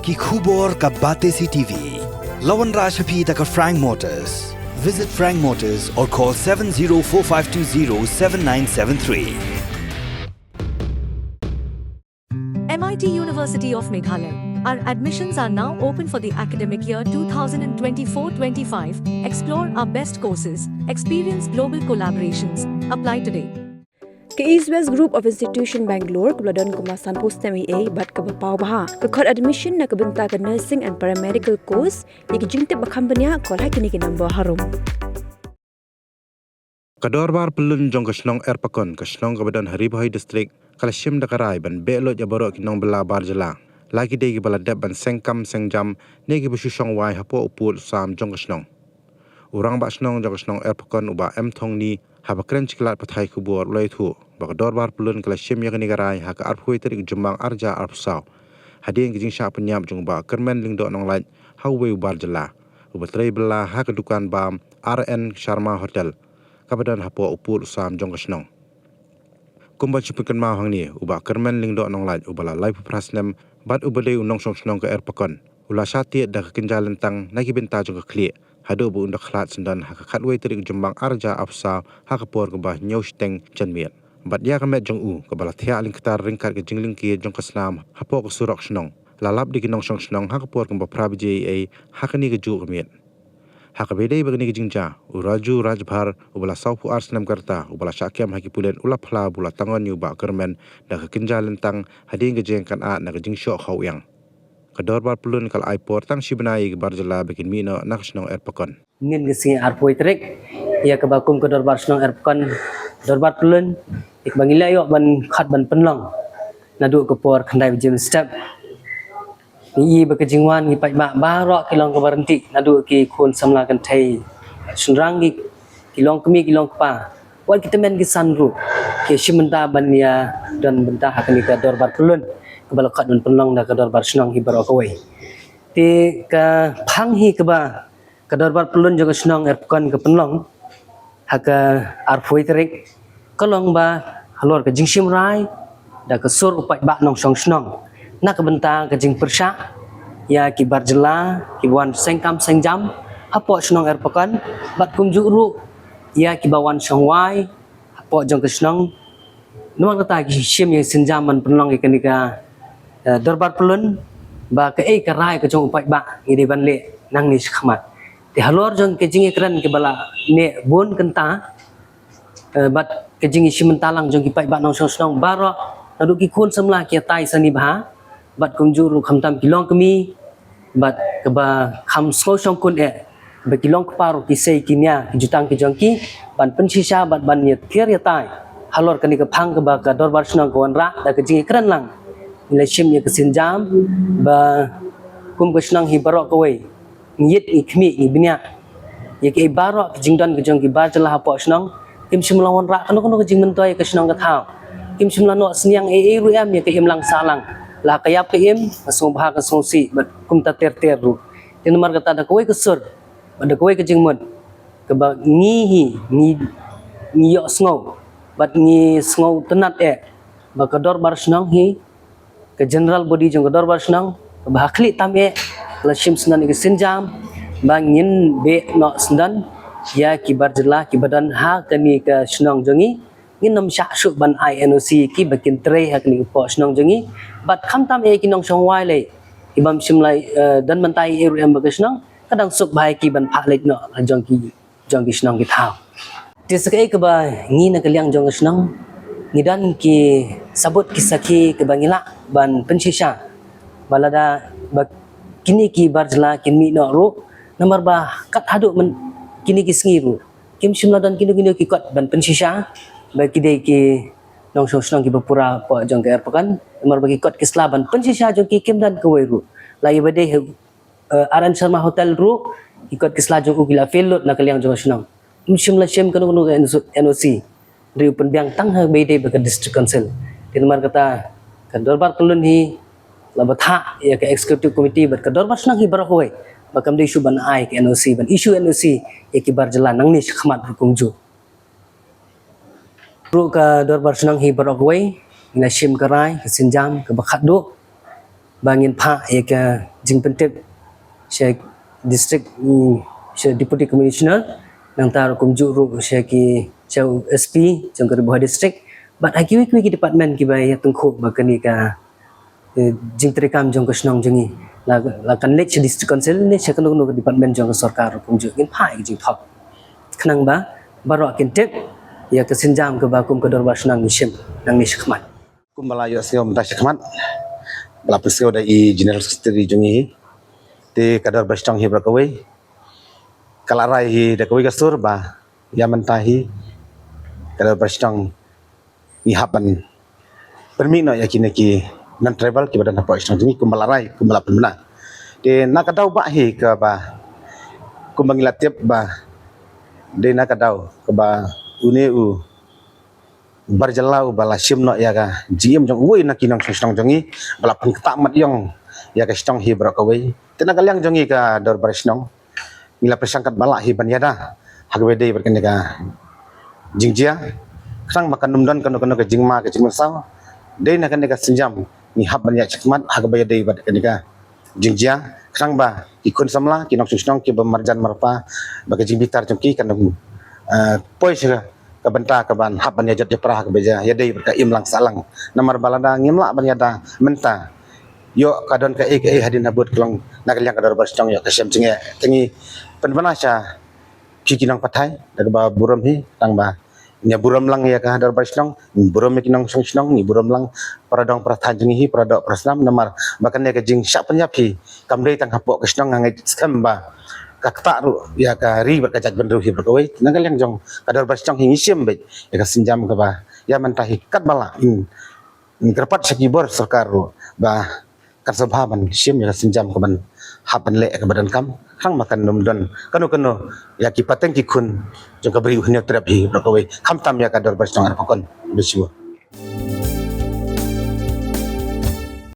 ki khubor ka Bate CTV. Lawan Rashaphi taka Frank Motors. Visit Frank Motors or call 7045207973. MIT University of Meghalaya. Our admissions are now open for the academic year 2024-25. Explore our best courses, experience global collaborations. Apply today. Ke East West Group of Institution Bangalore kebeladon kemasan postemi A bat ke bapau baha ke kod admission na kebenta ke nursing and paramedical course yang jingte bakambanya kol hakini ke number harum. Kadorbar pelun jong kesnong erpakon kesnong kebedan Haribhai district kalashim dakarai ban belot jaborok kinong bela barjela. Lagi degi baladep ban sengkam sengjam negi busyong wai hapo upul sam jong kesnong. Urang bak senong jong kesnong erpakon uba thong ni habakren ciklat pathai kubur ulai thu. Bak dorbar pelun kalashim yakni garai haka arphui terik jumbang arja arpsau. Hadian kijing syak penyap jong ba kermen lingdok nong lait hawe barjela. Uba tray bela haka dukan bam RN Sharma Hotel. Kabadan hapo upul sam jong kesnong. Kumbat cipukan mahang ni uba kermen lingdok nong lait ubala lai prasnem bat ubale unong song snong ke erpakon. Ula syati dah kenjalan tang nagi benta jong ke klik. Hado bu undak khlat sendan haka khatway terik jumbang arja afsa haka por ke bah nyosteng janmiat. Bat ya kemet jong u kebala thia lingktar ringkat ke jingling ki jong kesnam hapo ke surok snong. Lalap di kinong song snong haka por ke bah prabji ai haka ni ke ju kemiat. Haka bedai bagni ke jingja uraju rajbhar ubala saupu arsenam karta ubala syakiam haki pulen ula phla bula tangon yu ba kermen dah ke kenjalan tang hading ke jengkan a na ke jingsyok hawyang. Kadorbar pelun kal aipor tang sibenai ke barjela bikin mino nak snong erpakon. Nin gesi arpoi trek ia ke bakum ke dorbar snong erpakon dorbar pelun ik bangila yok ban khat ban penlong nadu ke por khandai jem step ni bekejingwan ni pai mak barok kilong ke berhenti nadu ki khun samla kan thai sunrang gi kilong kemi kilong pa wan kita men gi sanru ke simenta bania dan bentah akan ke dorbar pelun ke balakat dan penlong da ke dorbar snong hi barok away ti ke phang hi ke ba ke dorbar pelun juga snong erpakon ke penlong haka arpoi trek kolong ba halor ke jingsim rai da ke sur upai ba nong song snong nak bentang ke jing persyak ya ki barjela ki wan sengkam sengjam hapo snong erpakon bat kumjuk ru ya ki bawan songwai hapo jong ke snong nomang kata ki sim yang senjaman penlong ke nika dorbar pelun ba ke ke rai ke jong upai ba ngide ban le nang ni khmat ti halor jong ke jing ekran ke bala ne bon kenta bat ke jing simentalang jong ki pai ba nong song snong baro nadu ki khun samla ki tai sani bha bat kumjuru khamtam kilong kemi bat keba kham so song kun ba kilong paru ki sei kinya jutang ki jongki ban pensisa bat ban ye tiar ya tai halor kani ke phang ke ba ka dorbar snong kon ra da ke jing kran lang nilai sim ye ke sinjam ba kum ke snong hi barok kawai ngit ikmi ibnya ye ke barok jingdan ke jongki ba jala hapo snong kim sim lawan ra kono kono ke jing mentoy ke snong ke thau kim sim lano sniang ru am ye ke im lang salang la kayap ke im kasong bha kasong si bat kum ta ter ru tin mar kata da koi ke sur ada koi ke jing mut ke ba ngi yo sngo bat ngi sngo tenat ba ka dor bar snong hi ke general body jong ka dor bar snong ba khli tam la sim snan ke sinjam ba ngin be no snan ya ki barjela ki badan ha kani ke snong jongi nginam syak su ban INOC ki bakin tre hak ni po snong jongi bat khamtam ki nong song wai le ibam simlai dan mentai em bagasnong kadang suk bai ki ban pha lek no jongki snong ki thau ti sakai ke ba ngi na kaliang jong snong ngidan ki sabut ki saki ke bangila ban pensisa balada ba kini ki barjela kini no ru nomor ba kat hadu men kini ki sngiru kim simla dan kini ki kot ban pensisa bagi dei ki nong snong ki bapura po jong ke erpakan nomor bagi kot kislaban pensisa jong ki kim dan kawairu lai bade RN Sharma Hotel ru ikot kisla jong ugila felot na kaliang jong snong simla sim kanu NOC riu penbiang tang ha bede bagi district council di nomor kata ke dorbar pelun hi labatha ya ke executive committee bat ke dorbar snong hi barakoi bakam de isu ban ai ke NOC ban isu NOC ya ki barjela nang ni khmat kungju ru ka dorbar snong hi barakoi ina sim karai ke sinjam ke bakhat do bangin pha ya ke jing pentep Syekh district Syekh deputy commissioner nang tar kum juru Syekh Syekh SP jang ke Ribuan district bat aki ki department ki bai tungkhu bakani ka jing terekam jong ke snong jengi la kan lek district council ne Syekh kan ke department jong ke sarkar kum ju kin phai jing thop khnang ba baro kin tep ya ke sinjam ke bakum ke dorbar snang nishim nang ni shikmat Kumbalayo siyo mta shikmat Balapis siyo da i general secretary jungi Ti kadar bastang hi brakawai Kalarai hi da kawai kasur ba Ya mentahi Kadar bastang Ni hapan Permik no yakin ki Non travel ki badan hapa istang jungi Kumbalarai kumbalapin benar Ti nakadaw ba hi ke ba Kumbangilatip ba Di nakadaw ke ba Uni Barjalau bala simno ya ka jiem jong woi na kinang song jongi bala pun ketamat yong ya ka stong hi brakawai tenaga liang jongi ka dor barisnong mila persangkat bala hi banyada hagwede berken ka jingjia krang makan numdan kanu kanu ka jingma ka jingmasaw de na kan ka sinjam ni hab banya chikmat hagwede berken ka jingjia krang ba ikun samla kinang song ki bamarjan marpa baga jingbitar jongki kanu pois kabenta kaban hab ban yajat jeprah kebeja ya dei berka imlang salang namar balada ngimla ban yada menta yo kadon ka ek hadin habut kelong nakaliang kadar barstong yo kasem cinge tengi penbanasha kikinang patai daga ba buram hi tang ba nya buram lang ya ka hadar barstong buram kinang songsnong ni buram lang paradong prathan jingi hi paradok prasnam namar bakan ya ka jing syak penyapi kamdei tang hapok kasnong ngai skam ba kakta ru ya ka ri berkajat benru hi berkawai nangal yang jong kadar barstong hingi sim bet ya ka sinjam ka ba ya mentahi kat bala in kerpat sakibor sarkar ru ba kat sabhaban sim ya ka sinjam ka ban hapan le ka badan kam khang makan numdan kanu ya ki pateng ki kun jong ka beri uhnya terap hi berkawai kam tam ya kadar barstong ar pakon besiwa